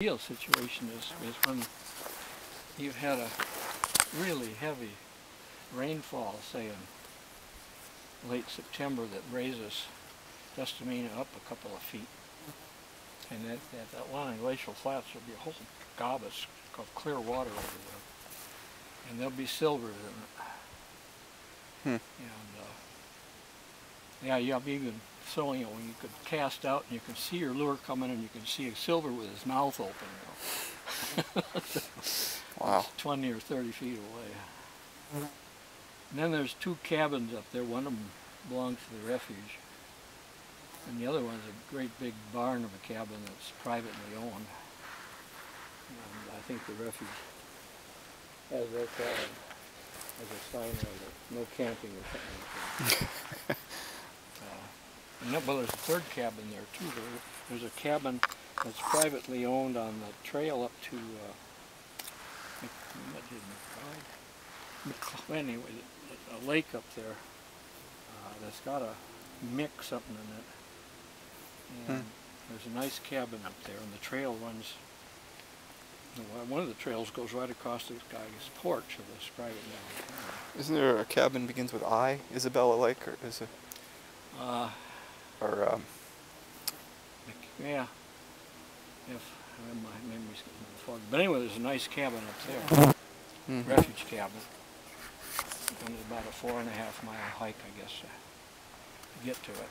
Ideal situation is when you've had a really heavy rainfall, say in late September, that raises Destamina up a couple of feet. And at that line, glacial flats, there'll be a whole gob of clear water over there. And there'll be silver in it. And yeah, you'll be even throwing it when you could cast out and you can see your lure coming and you can see a silver with his mouth open. Wow. 20 or 30 feet away. And then there's two cabins up there. One of them belongs to the refuge. And the other one's a great big barn of a cabin that's privately owned. And I think the refuge has their cabin as a sign of no camping or something like that. Well, there's a third cabin there too. There's a cabin that's privately owned on the trail up to anyway, a lake up there that's got a mix something in it. And there's a nice cabin up there, and the trail runs. One of the trails goes right across this guy's porch of this private cabin. Isn't there a cabin begins with I? Isabella Lake, or is it? Yeah. If my memory's getting a little foggy. But anyway, there's a nice cabin up there. Refuge cabin. And it's about a 4.5 mile hike, I guess, to get to it.